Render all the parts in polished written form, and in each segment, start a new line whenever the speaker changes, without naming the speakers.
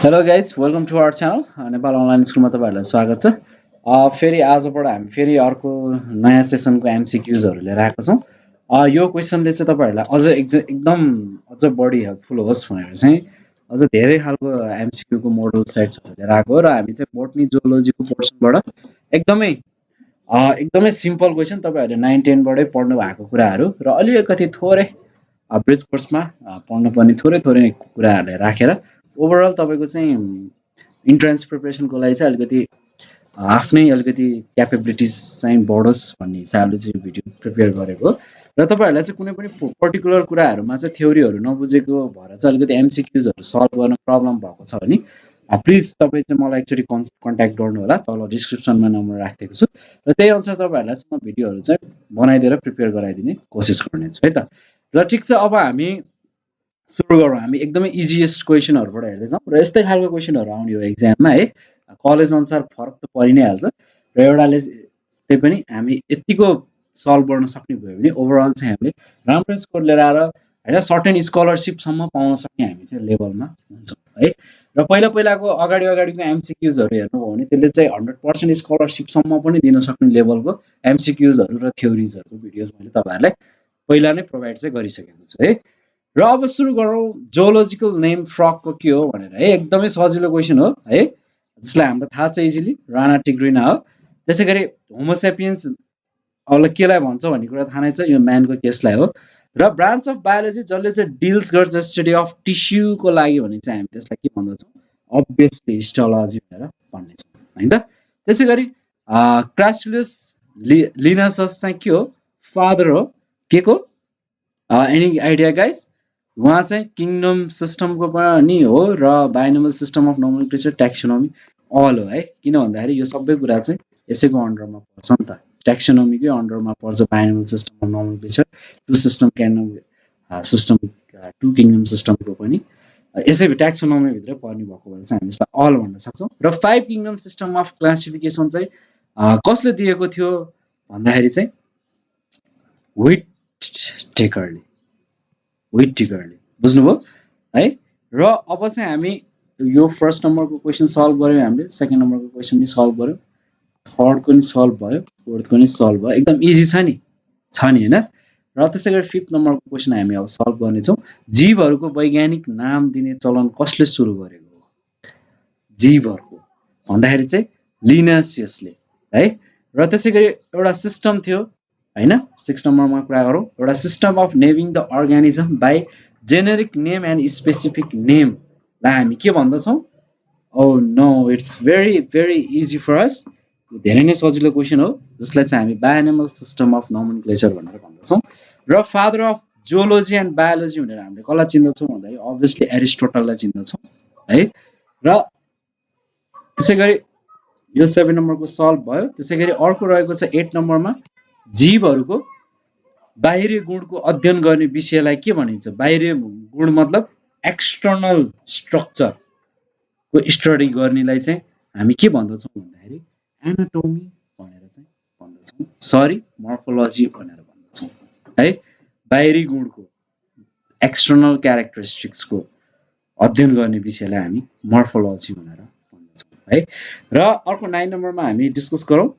Hello guys welcome to our channel Nepal online स्कुलमा तपाईँहरूलाई स्वागत छ। फेरि आजबाट हामी फेरि अर्को नयाँ सेसनको एमसिक्युजहरू लिएर आएको छौँ। यो क्वेसनले चाहिँ तपाईँहरूलाई अझ एकदम अझ बढी हेल्पफुल होस् भनेर चाहिँ अझ धेरै खालको एमसिक्यूको मोडल सेट्सहरू लिएर आएको हो र हामी चाहिँ बोटनी जोलोजीको पोर्सनबाट एकदमै एकदमै सिम्पल क्वेसन तपाईँहरूले 9-10बाटै पढ्नु भएको कुराहरू र अलिकति थोरै ब्रिज कोर्समा पढ्नुपर्ने थोरै थोरै कुराहरूलाई राखेर ओभरअल तपाईँको चाहिँ इन्ट्रान्स प्रिपरेसनको लागि चाहिँ अलिकति आफ्नै अलिकति क्यापेबिलिटिज चाहिँ बढोस् भन्ने हिसाबले चाहिँ यो भिडियो प्रिपेयर गरेको हो। र तपाईँहरूलाई चाहिँ कुनै पनि पर्टिकुलर कुराहरूमा चाहिँ थ्योरीहरू नबुझेको भएर चाहिँ अलिकति एमसिक्युजहरू सल्भ गर्न प्रब्लम भएको छ भने प्लिज तपाईँ चाहिँ मलाई एकचोटि कन्ट्याक्ट गर्नु होला, तल डिस्क्रिप्सनमा नम्बर राखिदिएको छु र त्यही अनुसार तपाईँहरूलाई चाहिँ म भिडियोहरू चाहिँ बनाइदिएर प्रिपेयर गराइदिने कोसिस गर्नेछु है त। र ठिक छ, अब हामी सुरु गरौँ। हामी एकदमै इजिएस्ट क्वेसनहरूबाट हेर्दै जाउँ र यस्तै खालको क्वेसनहरू आउने हो एक्जाममा है। कलेज अनुसार फरक त परि नै हाल्छ र एउटाले त्यही पनि हामी यतिको सल्भ गर्न सक्ने भयो भने ओभरअल चाहिँ हामीले राम्रो स्कोर लिएर आएर होइन सर्टेन स्कलरसिपसम्म पाउन सक्ने हामी चाहिँ लेभलमा हुन्छौँ है। र पहिलाको अगाडिको एमसिक्युजहरू हेर्नुभयो भने त्यसले चाहिँ 100% स्कलरसिपसम्म पनि दिन सक्ने लेभलको एमसिक्युजहरू र थ्योरिजहरूको भिडियोज मैले तपाईँहरूलाई पहिला नै प्रोभाइड चाहिँ गरिसकेको छु है। र अब सुरु गरौँ जोलोजिकल नेम फ्रगको के हो भनेर है। एकदमै सजिलो क्वेसन हो है, जसलाई हाम्रो थाहा छ इजिली, राना टिग्रिना हो। त्यसै गरी होमोसेपियन्स अब केलाई भन्छ भन्ने कुरा थाहा नै छ, यो म्यानको केसलाई हो। र ब्रान्च अफ बायोलोजी जसले चाहिँ डिल्स गर्छ स्टडी अफ टिस्युको लागि भने चाहिँ हामी त्यसलाई के भन्दछौँ, अभियसली हिस्टोलोजी भनेर भन्नेछौँ होइन त। त्यसै गरी क्रासुलस लिनसस चाहिँ के हो, फादर हो के को, एनी आइडिया गाइज? उहाँ चाहिँ किङडम सिस्टमको पनि हो र binomial system of nomenclature taxonomy अल हो है। किन भन्दाखेरि यो सबै कुरा चाहिँ यसैको अन्डरमा पर्छ नि त, ट्याक्सोनोमीकै अन्डरमा पर्छ। Binomial system of nomenclature, two system system two kingdom सिस्टमको पनि यसै ट्याक्सोनोमीभित्र पर्ने भएको भएर चाहिँ हामी यसलाई अल भन्न सक्छौँ। र 5 किङडम सिस्टम अफ क्लासिफिकेसन चाहिँ कसले दिएको थियो भन्दाखेरि चाहिँ विट बुझ्नुभयो है। र अब चाहिँ हामी यो फर्स्ट नम्बरको क्वेसन सल्भ गऱ्यौँ, हामीले सेकेन्ड नम्बरको क्वेसन पनि सल्भ गऱ्यौँ, थर्डको पनि सल्भ भयो, फोर्थको पनि सल्भ भयो, एकदम इजी छ नि होइन। र त्यसै गरी फिफ्थ नम्बरको क्वेसन हामी अब सल्भ गर्नेछौँ। जीवहरूको वैज्ञानिक नाम दिने चलन कसले सुरु गरेको हो? जीवहरूको भन्दाखेरि चाहिँ लिनासियसले है। र त्यसै गरी एउटा सिस्टम थियो होइन, 6 नम्बरमा कुरा गरौँ, एउटा system of naming the organism by generic name and specific नेमलाई हामी के भन्दछौँ? Oh no, it's very very easy for us. धेरै नै सजिलो क्वेसन हो, जसलाई चाहिँ हामी बायोनिमल सिस्टम अफ नोमेनक्लेचर भनेर भन्दछौँ। र father of geology and biology भनेर हामीले कसलाई चिन्दछौँ भन्दाखेरि अभियसली एरिस्टोटललाई चिन्दछौँ है। र त्यसै गरी यो 7 नम्बरको सल्भ भयो। त्यसै गरी अर्को रहेको छ 8 नम्बरमा, जीवहरूको बाहिरी गुणको अध्ययन गर्ने विषयलाई के भनिन्छ? बाहिरी गुण मतलब एक्सटर्नल स्ट्रक्चरको स्टडी गर्नेलाई चाहिँ हामी के भन्दछौँ भन्दाखेरि एनाटोमी भनेर चाहिँ भन्दछौँ, सरी मर्फोलोजी भनेर भन्दछौँ है। बाहिरी गुणको एक्सटर्नल क्यारेक्टरिस्टिक्सको अध्ययन गर्ने विषयलाई हामी मर्फोलोजी भनेर भन्दछौँ है। र अर्को 9 नम्बरमा हामी डिस्कस गरौँ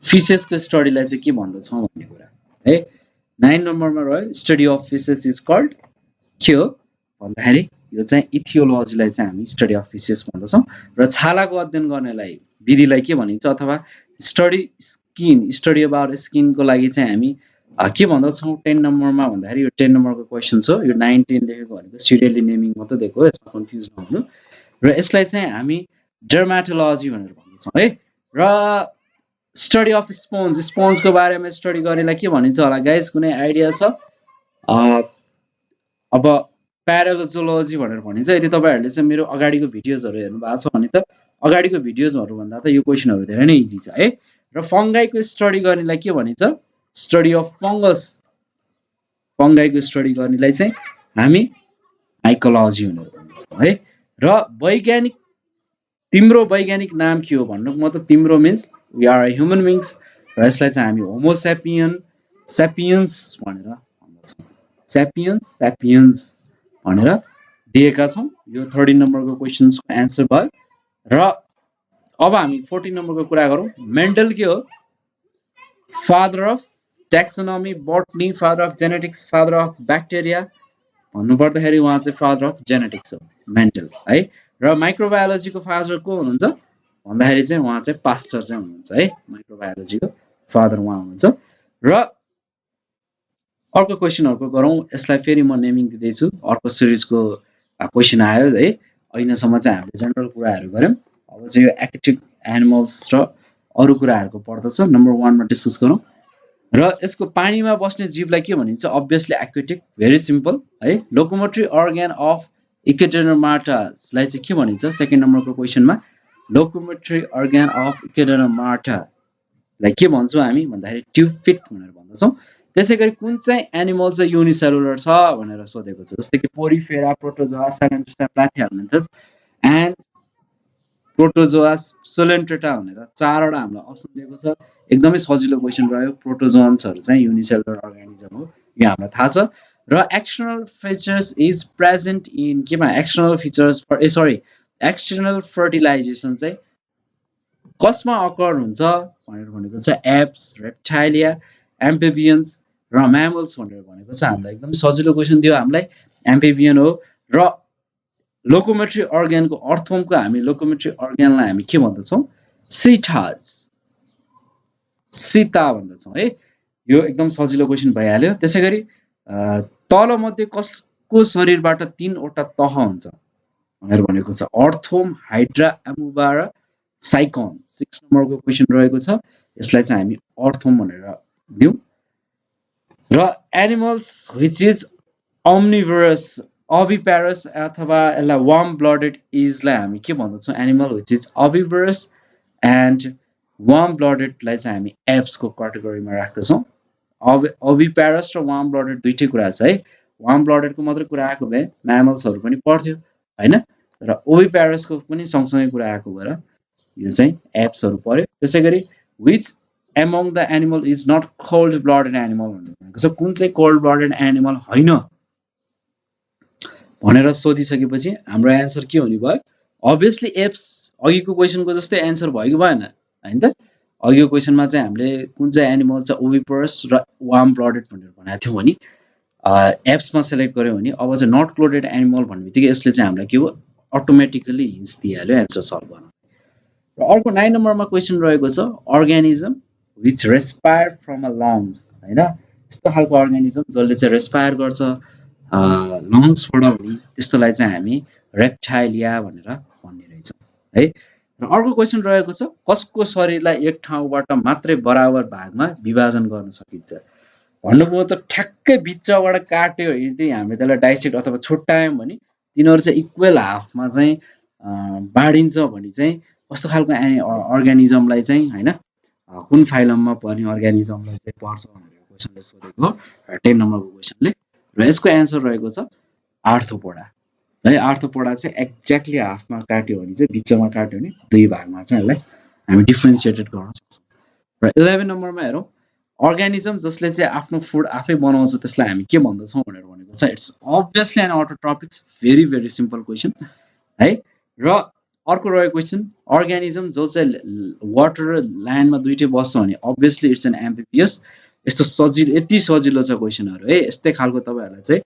फिसेसको स्टडीलाई चाहिँ के भन्दछौँ भन्ने कुरा है। 9 नम्बरमा रह्यो study of fishes is called के हो भन्दाखेरि यो चाहिँ इथियोलोजीलाई चाहिँ हामी स्टडी अफ फिसेस भन्दछौँ। र छालाको अध्ययन गर्नेलाई विधिलाई के भनिन्छ, अथवा स्टडी अबाउट स्किनको लागि चाहिँ हामी के भन्दछौँ 10 नम्बरमा भन्दाखेरि, यो 10 नम्बरको क्वेसन छ, यो 9-10 लेखेको भनेको सिरियली नेमिङ मात्रै दिएको हो, यसमा कन्फ्युज नहुनु। र यसलाई चाहिँ हामी डर्माटोलोजी भनेर भन्दछौँ है। र स्टडी अफ स्पोन्जको बारेमा स्टडी गर्नेलाई के भनिन्छ होला गाइज, कुनै आइडिया छ? अब प्यारोलोजी भनेर भनिन्छ। यदि तपाईँहरूले चाहिँ मेरो अगाडिको भिडियोजहरू हेर्नु भएको छ भने त अगाडिको भिडियोजहरू भन्दा त यो क्वेसनहरू धेरै नै इजी छ है। र फङ्गाईको स्टडी गर्नेलाई के भनिन्छ? स्टडी अफ फङ्गस, फङ्गाईको स्टडी गर्नेलाई चाहिँ हामी माइकोलोजी भनेर भन्छौँ है। र वैज्ञानिक, तिम्रो वैज्ञानिक नाम के हो भन्नुको मतलब तिम्रो means we are human beings, र यसलाई चाहिँ हामी होमोसेपियन्स भनेर भन्दछौँ, सेपियन्स भनेर दिएका छौँ। यो 13 नम्बरको क्वेसनको एन्सर भयो। र अब हामी 14 नम्बरको कुरा गरौँ। मेन्डल के हो? Father of taxonomy, botany, father of genetics, father of bacteria भन्नुपर्दाखेरि उहाँ चाहिँ फादर अफ जेनेटिक्स हो मेन्डल है। र माइक्रोबायोलोजीको फादर को हुनुहुन्छ भन्दाखेरि चाहिँ उहाँ चाहिँ पास्चर चाहिँ हुनुहुन्छ है। माइक्रोबायोलोजीको फादर उहाँ हुनुहुन्छ। र अर्को क्वेसनहरुको गरौँ। यसलाई फेरि म नेमिङ दिँदैछु। अर्को सिरिजको क्वेसन आयो है। अहिलेसम्म चाहिँ हामीले जनरल कुराहरू गऱ्यौँ। अब चाहिँ यो एक्वाटिक एनिमल्स र अरू कुराहरूको पर्दछ। नम्बर 1 मा डिस्कस गरौँ। र यसको पानीमा बस्ने जीवलाई के भनिन्छ? अब्भियसली एक्वाटिक, भेरी सिम्पल है। लोकोमोटरी अर्गन अफ इक्वेडोडर्माटालाई चाहिँ के भनिन्छ? सेकेन्ड नम्बरको क्वेसनमा लोकोमोटरी अर्गन अफ इक्वेडोडर्माटालाई के भन्छौँ हामी भन्दाखेरि ट्युबिट भनेर भन्दछौँ। त्यसै गरी कुन चाहिँ एनिमल चाहिँ युनिसेलुलर छ भनेर सोधेको छ। जस्तै कि पोरिफेरा, प्रोटोजोआ, साइलेन्ट्रेटा, प्लाथिहेल्मिन्थस एन्ड प्रोटोजोआ सोलेन्ट्रेटा भनेर चारवटा हामीलाई अप्सन दिएको छ। एकदमै सजिलो क्वेसन रह्यो। प्रोटोजोन्सहरू चाहिँ युनिसेलुलर अर्गानिजम हो, यो हामीलाई थाहा छ। र external features is present in केमा? एक्सटर्नल फिचर्स एक्सटर्नल फर्टिलाइजेसन चाहिँ कसमा अकर हुन्छ भनेर भनेको छ? एप्स, रेप्टाइलिया, एम्फिबियन्स र म्यामल्स भनेर भनेको छ। हामीलाई एकदम सजिलो क्वेसन दियो हामीलाई। एम्फिबियन हो। र लोकोमेट्री अर्गनको अर्थोमको हामी लोकोमेट्री अर्गनलाई हामी के भन्दछौँ? सिटाज, सीता भन्दछौँ है। यो एकदम सजिलो क्वेसन भइहाल्यो। त्यसै गरी तल मध्ये कसको शरीरबाट 3 वटा तह हुन्छ भनेर भनेको छ? अर्थोम, हाइड्रा, एमुबा र साइकोन। 6 नम्बरको क्वेसन रहेको छ। यसलाई चाहिँ हामी अर्थोम भनेर दिउँ। र animals which is omnivorous, oviparous अथवा यसलाई वार्म ब्लडेड इजलाई हामी के भन्दछौँ? Animal which is oviparous and warm ब्लडेडलाई चाहिँ हामी एप्सको क्याटेगोरीमा राख्दछौँ। ओभिपेरस र वार्म ब्लडेड दुईटै कुरा छ है। वार्म ब्लडेडको मात्रै कुरा आएको भए म्यामल्सहरू पनि पर्थ्यो हैन। र ओभिपेरसको पनि सँगसँगै कुरा आएको भएर यो चाहिँ एप्सहरू पर्यो। त्यसै गरी which among the animal is not cold blooded animal भनेको छ? कुन चाहिँ कोल्ड ब्लडेड एनिमल होइन भनेर सोधिसकेपछि हाम्रो एन्सर के हुने भयो? Obviously apps. अघिको क्वेसनको जस्तै एन्सर भयो कि भएन हैन त? अघिको क्वेसनमा चाहिँ हामीले कुन चाहिँ एनिमल चाहिँ ओभिपरस र वार्म ब्लडेड भनेर भनेको थियौँ भने एप्समा सेलेक्ट गर्यो भने अब चाहिँ नट क्लोडेड एनिमल भन्ने बित्तिकै यसले चाहिँ हामीलाई के हो? अटोमेटिकली हिन्ट्स दिइहाल्यो एन्सर सल्भ गर्न। र अर्को 9 नम्बरमा क्वेसन रहेको छ। Organism which respire from a lungs हैन। यस्तो खालको अर्गानिजम जसले चाहिँ रेस्पायर गर्छ लङ्सबाट भने त्यस्तोलाई चाहिँ हामी रेप्टाइलिया भनेर भन्ने रहेछ है। र अर्को क्वेसन रहेको छ। कसको शरीरलाई एक ठाउँबाट मात्रै बराबर भागमा विभाजन गर्न सकिन्छ? भन्नुभयो त ठ्याक्कै बिचबाट काट्यो यदि हामीले त्यसलाई डाइसेक्ट अथवा छुट्यायौँ भने तिनीहरू चाहिँ इक्वल हाफमा चाहिँ बाँडिन्छ भने चाहिँ कस्तो खालको अर्गानिजमलाई चाहिँ हैन कुन फाइलममा पर्ने अर्गानिजमलाई चाहिँ पर्छ भनेर क्वेसनले सोधेको हो 10 नम्बरको क्वेसनले। र यसको एन्सर रहेको छ आर्थ्रोपोडा है। आर्थ्रोपोडा चाहिँ एक्ज्याक्टली हाफमा काट्यो भने चाहिँ बिचमा काट्यो भने दुई भागमा चाहिँ यसलाई हामी डिफ्रेन्सिएटेड गर्न सक्छौँ। र 11 नम्बरमा हेरौँ। अर्गानिजम जसले चाहिँ आफ्नो फुड आफै बनाउँछ त्यसलाई हामी के भन्दछौँ भनेर भनेको छ? It's obviously an autotrophics. Very very simple question है। र अर्को रहेको क्वेसन। अर्गानिजम जो चाहिँ वाटर र ल्यान्डमा दुईटै बस्छ भने अभियसली इट्स एन एम्फिबियस। यस्तो सजिलो, यति सजिलो छ क्वेसनहरू है। यस्तै खालको तपाईँहरूलाई चाहिँ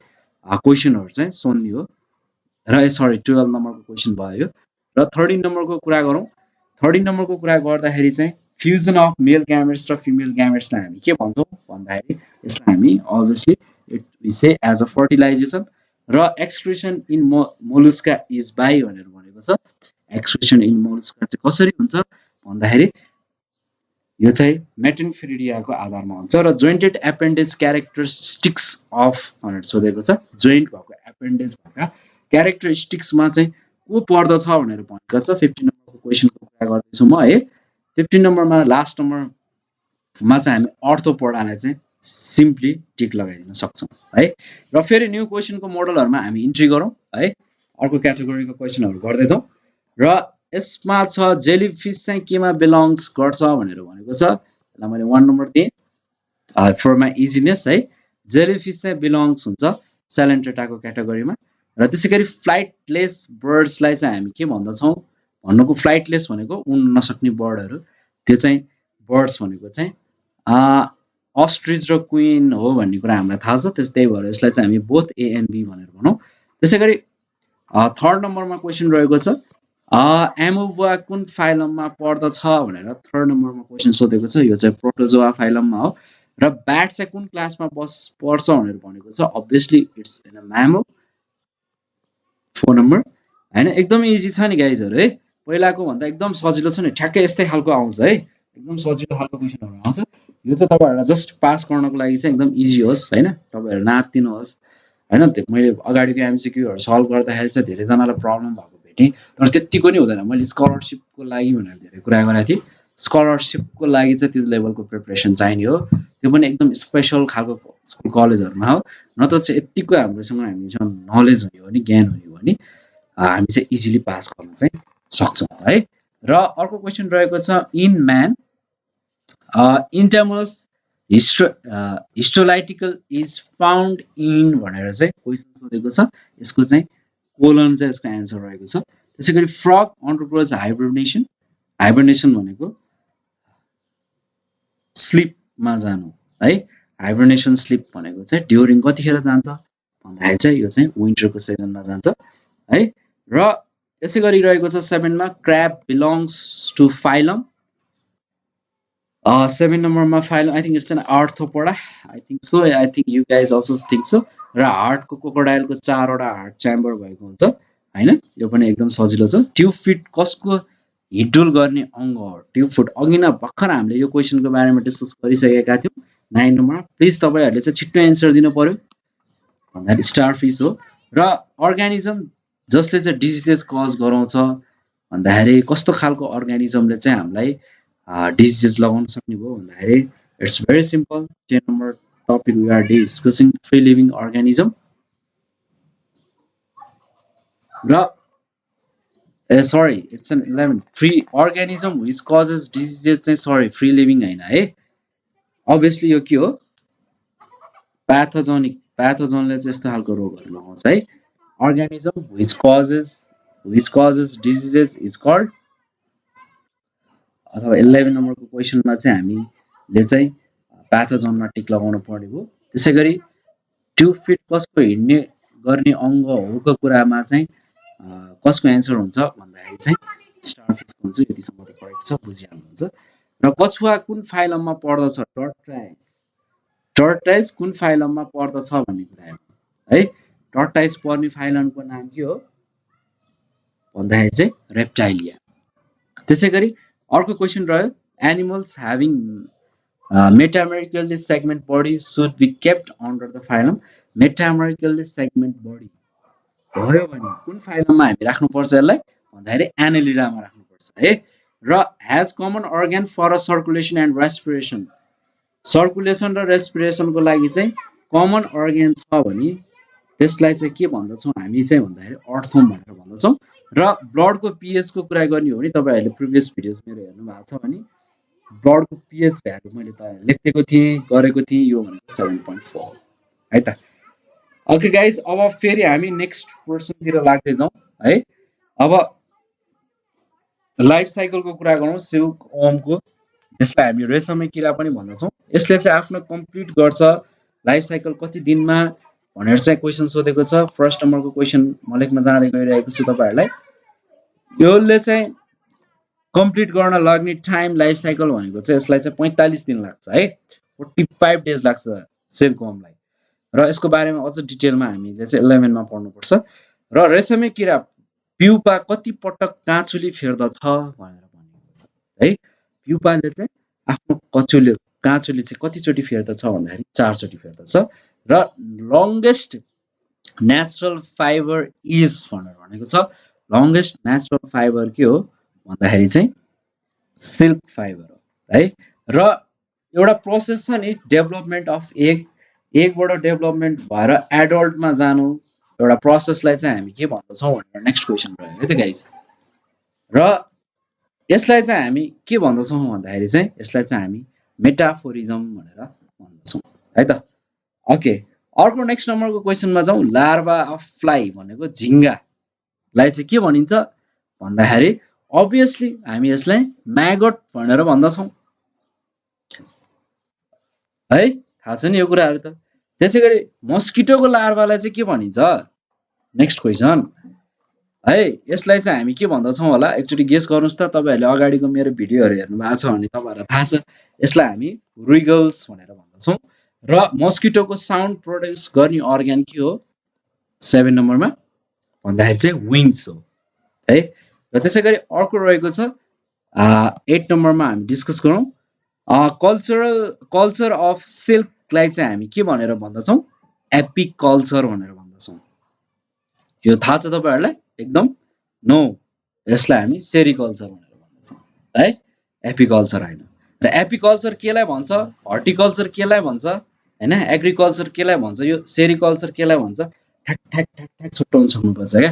क्वेसनहरू चाहिँ सोध्ने हो। र सरी 12 नम्बरको क्वेसन भयो। र 13 नम्बरको कुरा गरौँ। 13 नम्बरको कुरा गर्दाखेरि चाहिँ फ्युजन अफ मेल ग्यामेट्स र फिमेल ग्यामेट्सलाई हामी के भन्छौँ भन्दाखेरि यसलाई हामी obviously it we say as a fertilization. र excretion in mollusca is by भनेर भनेको छ। एक्सक्रिसन इन मोलुस्का चाहिँ कसरी हुन्छ भन्दाखेरि यो चाहिँ मेटेन्फेरिडियाको आधारमा हुन्छ। र जोइन्टेड एपेन्डेज क्यारेक्टरिस्टिक्स अफ भनेर सोधेको छ। जोइन्ट भएको एपेन्डेज भएका क्यारेक्टरिस्टिक्समा चाहिँ को पर्दछ भनेर भनेको छ। 15 नम्बरको क्वेसनको कुरा गर्दैछु म है। 15 नम्बरमा लास्ट नम्बरमा चाहिँ हामी अर्थ्रोपोडालाई चाहिँ सिम्पली टिक लगाइदिन सक्छौँ है। र फेरि न्यू क्वेसनको मोडलहरुमा हामी इन्ट्री गरौँ है। अर्को क्याटेगोरीको क्वेसनहरु गर्दैछौँ। र यसमा छ जेलीफिस चाहिँ केमा बिलोङ्स गर्छ भनेर भनेको छ। यसलाई मैले 1 नम्बर दिएँ फर माई इजिनेस है। जेलीफिस चाहिँ बिलोङ्स हुन्छ सेलेन्ट्रेटाको क्याटेगोरीमा। र त्यसैगरी फ्लाइटलेस बर्ड्सलाई चाहिँ हामी के भन्दछौँ भन्नुको फ्लाइटलेस भनेको उड्न नसक्ने बर्डहरू त्यो चाहिँ बर्ड्स भनेको चाहिँ अस्ट्रिच र क्विन हो भन्ने कुरा हामीलाई थाहा छ त्यही भएर यसलाई चाहिँ हामी बोथ ए एन्ड बी भनेर भनौँ त्यसैगरी थर्ड नम्बरमा क्वेसन रहेको छ एमोबा कुन फाइलममा पर्दछ भनेर थर्ड नम्बरमा क्वेसन सोधेको छ यो चाहिँ प्रोटोजोआ फाइलममा हो र ब्याट चाहिँ कुन क्लासमा पर्छ भनेर भनेको छ obviously it's in a mammal 4 number हैन एकदमै इजी छ नि गाइजहरु है पहिलाको भन्दा एकदम सजिलो छ नि ठ्याक्कै यस्तै खालको आउँछ है एकदम सजिलो खालको क्वेसनहरु आउँछ यो चाहिँ तपाईहरुलाई जस्ट पास गर्नको लागि चाहिँ एकदम इजी होस् हैन तपाईहरु नातिनुहोस् हैन मैले अगाडिको एमसीक्यूहरु सल्भ गर्दाखेरि चाहिँ धेरै जनालाई प्रब्लम भएको भेटेँ तर त्यतिको नि हुँदैन मैले स्कलरशिपको लागि भनेर धेरै कुरा गरेको थिएँ स्कलरशिपको लागि चाहिँ त्यो लेभलको प्रिपरेसन चाहिने हो त्यो पनि एकदम स्पेशल खालको स्कुल कलेजहरुमा हो नत्र चाहिँ यतिको हामीसँग नलेज हुने हो नि ज्ञान हुने हो नि हामी चाहिँ इजिली पास गर्न चाहिँ सक्छौं है र अर्को क्वेशन रहेको छ in man entamoeba histolytica is found in भनेर चाहिँ क्वेसन सोधेको छ यसको चाहिँ कोलन चाहिँ यसको एन्सर रहेको छ त्यसैगरी फ्रग अन्डरगोज हाइबरनेसन भनेको स्लिपमा जानु है हाइबरनेसन स्लिप भनेको चाहिँ ड्युरिङ कतिखेर जान्छ भन्दाखेरि चाहिँ यो चाहिँ विन्टरको सिजनमा जान्छ है र त्यसै गरी रहेको छ 7 मा क्र्याब बिलोङ्स टु फाइलम 7 नम्बरमा phylum I think it's an arthropoda I think so I think you guys also think so र हार्टको क्रोकोडाइलको 4 वटा हार्ट च्याम्बर भएको हुन्छ हैन यो पनि एकदम सजिलो छ ट्युब फिट कसको हिडुल गर्ने अङ्ग हो ट्युब फुट अघि नै भर्खर हामीले यो क्वेसनको बारेमा डिस्कस गरिसकेका थियौं 9 नम्बरमा प्लिज तपाईहरुले चाहिँ छिट्टो एन्सर दिनु पर्यो भन्दा स्टारफिश हो र अर्गानिजम जसले चाहिँ डिजिजेस कज गराउँछ भन्दाखेरि कस्तो खालको अर्गानिजमले चाहिँ हामीलाई डिजिजेस लगाउन सक्ने भयो भन्दाखेरि it's very simple 10 number topic we are discussing free living organism र sorry it's an 11 free organism which causes diseases चाहिँ sorry free living हैन है obviously यो के हो pathogenले चाहिँ यस्तो खालको रोगहरु लगाउँछ है organism which causes diseases is called अथवा 11 नम्बरको क्वेशनमा चाहिँ हामीले चाहिँ प्याथोजनमा टिक लगाउनु पर्ने हो त्यसैगरी ट्युब फिट कसको हिड्ने गर्ने अङ्ग होको कुरामा चाहिँ कसको एन्सर हुन्छ भन्दाखेरि चाहिँ स्टारफिशको हुन्छ यतिसम्म त करेक्ट छ बुझिहाल्नुहुन्छ र कछुवा कुन फाइलममा पर्दछ टर्टाइज कुन फाइलममा पर्दछ भन्ने कुरा है टर्टाइज पर्ने फाइलमको नाम के हो भन्दाखेरि चाहिँ रेप्टाइलिया त्यसैगरी अर्को क्वेशन रह्यो animals having metamorphically segment body should be kept under the phylum metamorphically segment body भयो भने कुन फाइलममा हामी राख्नुपर्छ यसलाई भन्दाखेरि एनालिडामा राख्नुपर्छ है र has common organ for a circulation and respiration circulation र रेस्पिरेसनको लागि चाहिँ कमन अर्गन छ भने त्यसलाई चाहिँ के भन्दछौँ हामी चाहिँ भन्दाखेरि अर्थोम भनेर भन्दछौँ र ब्लडको पीएच को कुरा गर्ने हो भने तपाईहरुले प्रिभियस भिडियोज मेरो हेर्नु भएको छ भने ब्लडको पीएच भ्यालु मैले त लेखेको थिएँ गरेको थिएँ यो भनेको 7.4 है त ओके गाइज अब फेरि हामी नेक्स्ट पोर्सनतिर लाग्दै जाउँ है अब लाइफ साइकलको कुरा गरौँ सिल्क वर्मको यसलाई हामी रेशमी किरा पनि भन्दछौँ यसले चाहिँ आफ्नो कम्प्लिट गर्छ लाइफ साइकल कति दिनमा भनेर चाहिँ क्वेशन सोधेको छ फर्स्ट नम्बरको क्वेशन म लेख्न जाँदै गइरहेको छु तपाईहरुलाई यसले चाहिँ कम्प्लिट गर्न लाग्ने टाइम लाइफ साइकल भनेको चाहिँ यसलाई चाहिँ 45 दिन लाग्छ है 45 डेज लाग्छ सिल्क वर्मलाई र यसको बारेमा अझ डिटेलमा हामीले चाहिँ 11 मा पढ्नु पर्छ र रेशमी किरा प्युपा कति पटक काँचुली फेर्दछ भनेर भनिएको छ है प्युपाले चाहिँ आफ्नो काँचुली चाहिँ कति चोटी फेर्दछ भन्दाखेरि 4 चोटी फेर्दछ र लंगेस्ट नेचुरल फाइबर इज भनेको छ लंगेस्ट नेचुरल फाइबर के हो भन्दाखेरि चाहिँ सिल्क फाइबर हो है र एउटा प्रोसेस छ नि डेभलपमेन्ट अफ एगबाट डेभलपमेन्ट भएर एडल्टमा जानु एउटा प्रोसेसलाई चाहिँ हामी के भन्दछौँ भनेर नेक्स्ट क्वेशन रह्यो है त गाइस र यसलाई चाहिँ हामी के भन्दछौँ भन्दाखेरि चाहिँ यसलाई चाहिँ हामी मेटाफोरिजम भनेर भन्दछौँ है त ओके अर्को नेक्स्ट नम्बरको क्वेसनमा जाउँ। लार्भा अफ फ्लाई भनेको झिङ्गालाई चाहिँ के भनिन्छ भन्दाखेरि अभियसली हामी यसलाई म्यागट भनेर भन्दछौँ है, थाहा छ नि यो कुराहरू त। त्यसै गरी मस्किटोको लार्भालाई चाहिँ के भनिन्छ? नेक्स्ट क्वेसन है, यसलाई चाहिँ हामी के भन्दछौँ होला? एकचोटि गेस गर्नुहोस् त। तपाईँहरूले अगाडिको मेरो भिडियोहरू हेर्नु भएको छ भने तपाईँहरूलाई थाहा छ। यसलाई हामी रुइगल्स भनेर भन्दछौँ र मस्किटोको साउन्ड प्रोड्युस गर्ने अर्ग्यान के हो 7 नम्बरमा भन्दाखेरि चाहिँ विङ्स हो है। र त्यसै गरी अर्को रहेको छ 8 नम्बरमा हामी डिस्कस गरौँ। कल्चर अफ सिल्कलाई चाहिँ हामी के भनेर भन्दछौँ? एपिक कल्चर भनेर भन्दछौँ। यो थाहा छ तपाईँहरूलाई? एकदम नो, यसलाई हामी सेरिकल्चर भनेर भन्दछौँ है, एपिकल्चर होइन। र एपिकल्चर केलाई भन्छ? हर्टिकल्चर केलाई भन्छ हैन, एग्रिकल्चर केलाई भन्छ, यो सेरिकल्चर केलाई भन्छ? ठ्याक ठ्याक ठ्याक ठ्याक छुट्याउन सक्नुपर्छ क्या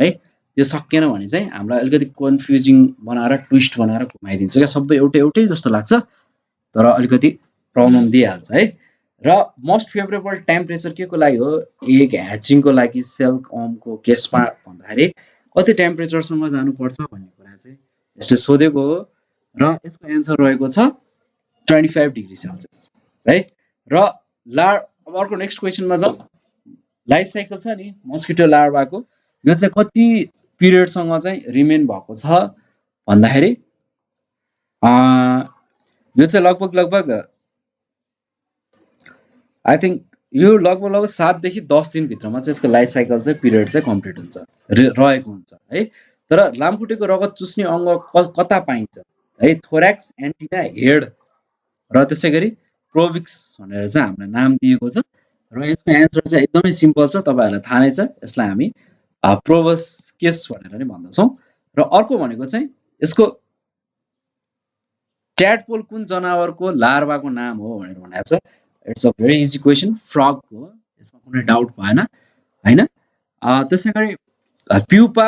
है। त्यो सकिएन भने चाहिँ हामीलाई अलिकति कन्फ्युजिङ बनाएर ट्विस्ट बनाएर घुमाइदिन्छ क्या। सबै एउटै जस्तो लाग्छ तर अलिकति प्रब्लम दिइहाल्छ है। र मोस्ट फेभरेबल टेम्परेचर के को लागि हो? एग ह्याचिङको लागि सिल्कवर्मको केसमा भन्दाखेरि कति टेम्परेचरसम्म जानुपर्छ भन्ने कुरा चाहिँ यसले सोधेको हो र यसको एन्सर रहेको छ 25 डिग्री सेल्सियस है। र अब अर्को नेक्स्ट क्वेसनमा जाउँ। लाइफ साइकल छ नि मस्किटो लार्भाको, यो चाहिँ कति पिरियडसँग चाहिँ रिमेन भएको छ भन्दाखेरि यो चाहिँ लगभग आई थिङ्क यो लगभग 7 देखि 10 दिनभित्रमा चाहिँ यसको लाइफ साइकल चाहिँ पिरियड चाहिँ कम्प्लिट हुन्छ रहेको हुन्छ है। तर लामखुट्टेको रगत चुस्ने अङ्ग कता पाइन्छ है? थोर्याक्स, एन्टिना, हेड र त्यसै गरी प्रोभिक्स भनेर चाहिँ हामीलाई नाम दिएको छ। र यसको एन्सर चाहिँ एकदमै सिम्पल छ, तपाईँहरूलाई थाहा नै छ। यसलाई हामी प्रोभस्किस भनेर नै भन्दछौँ। र अर्को भनेको चाहिँ यसको ट्याडपोल कुन जनावरको लार्भाको नाम हो भनेर भनेको छ। It's a very easy question, frog हो, यसमा कुनै डाउट भएन हैन। त्यसै गरी प्युपा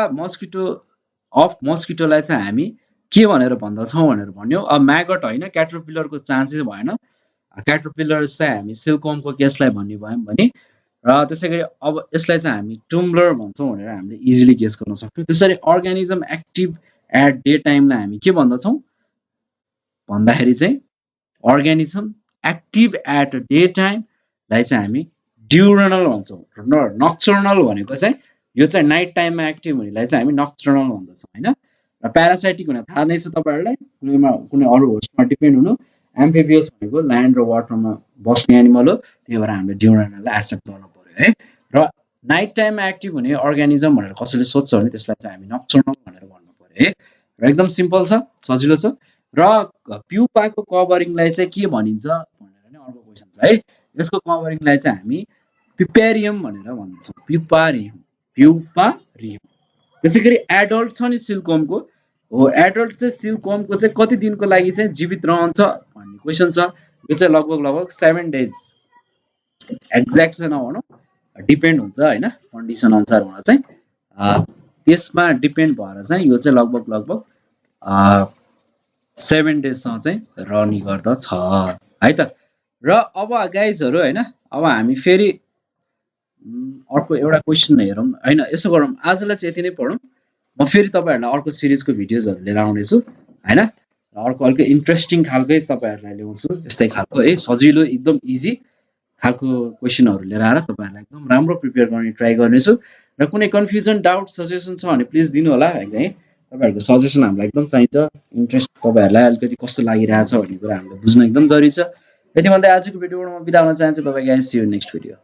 मस्किटोलाई चाहिँ हामी के भनेर भन्दछौँ भनेर भन्यो। म्यागट होइन, क्याटरपिलरको चान्सै भएन। क्याटरपिलर चाहिँ हामी सिल्कवर्मको केसलाई भन्ने भयौँ भने। र त्यसै गरी अब यसलाई चाहिँ हामी टुम्ब्लर भन्छौँ भनेर हामीले इजिली गेस गर्न सक्छौँ। त्यसरी अर्गानिजम एक्टिभ एट डे टाइमलाई हामी के भन्दछौँ भन्दाखेरि चाहिँ अर्गानिजम एक्टिभ एट डे टाइमलाई चाहिँ हामी ड्युरनल भन्छौँ। नक्चर्नल भनेको चाहिँ यो चाहिँ नाइट टाइममा एक्टिभ हुनेलाई चाहिँ हामी नक्चर्नल भन्दछौँ हैन। र प्यारासाइटिक हुने थाहा नै छ तपाईँहरूलाई, कुनै अरू होस्टमा डिपेन्ड हुनु। एम्फिबियस भनेको ल्यान्ड र वाटरमा बस्ने एनिमल हो, त्यही भएर हामीले ड्युरनललाई एक्सेप्ट गर्नु पर्यो है। र नाइट टाइममा एक्टिभ हुने अर्गानिजम भनेर कसैले सोध्छ भने त्यसलाई चाहिँ हामी नक्चर्नल भनेर भन्नु पर्यो है। र एकदम सिम्पल छ, सजिलो छ। र प्युपाको कभरिङलाई चाहिँ के भनिन्छ भनेर नै अर्को क्वेसन छ है। यसको कभरिङलाई चाहिँ हामी प्युपेरियम भनेर भन्छौँ। प्युपारियम। त्यसै गरी एडल्ट छ नि सिल्कवर्मको हो, एडल्ट चाहिँ सिल्कवर्मको चाहिँ कति दिनको लागि चाहिँ जीवित रहन्छ भन्ने क्वेसन छ। यो चाहिँ लगभग 7 डेज, एक्ज्याक्ट चाहिँ नभनौँ, डिपेन्ड हुन्छ होइन, कन्डिसन अनुसार हुन चाहिँ त्यसमा डिपेन्ड भएर चाहिँ यो चाहिँ लगभग 7 डेजसम्म चाहिँ रहने गर्दछ है त। र अब गाइजहरू होइन, अब हामी फेरि अर्को एउटा क्वेसन हेरौँ होइन। यसो गरौँ, आजलाई चाहिँ यति नै पढौँ। म फेरि तपाईँहरूलाई अर्को सिरिजको भिडियोजहरू लिएर आउनेछु होइन। र अर्को अलिक इन्ट्रेस्टिङ खालकै तपाईँहरूलाई ल्याउँछु, यस्तै खालको है, सजिलो एकदम इजी खालको क्वेसनहरू लिएर आएर तपाईँहरूलाई एकदम राम्रो प्रिपेयर गर्ने ट्राई गर्नेछु। र कुनै कन्फ्युजन, डाउट, सजेसन छ भने प्लिज दिनु होला है। तपाईँहरूको सजेसन हामीलाई एकदम चाहिन्छ। इन्ट्रेस्ट तपाईँहरूलाई अलिकति कस्तो लागिरहेछ भन्ने कुरा हामीले बुझ्न एकदम जरुरी छ। यति भन्दै आजको भिडियोबाट म बिदा हुन चाहन्छु। Bye bye guys, see you next video.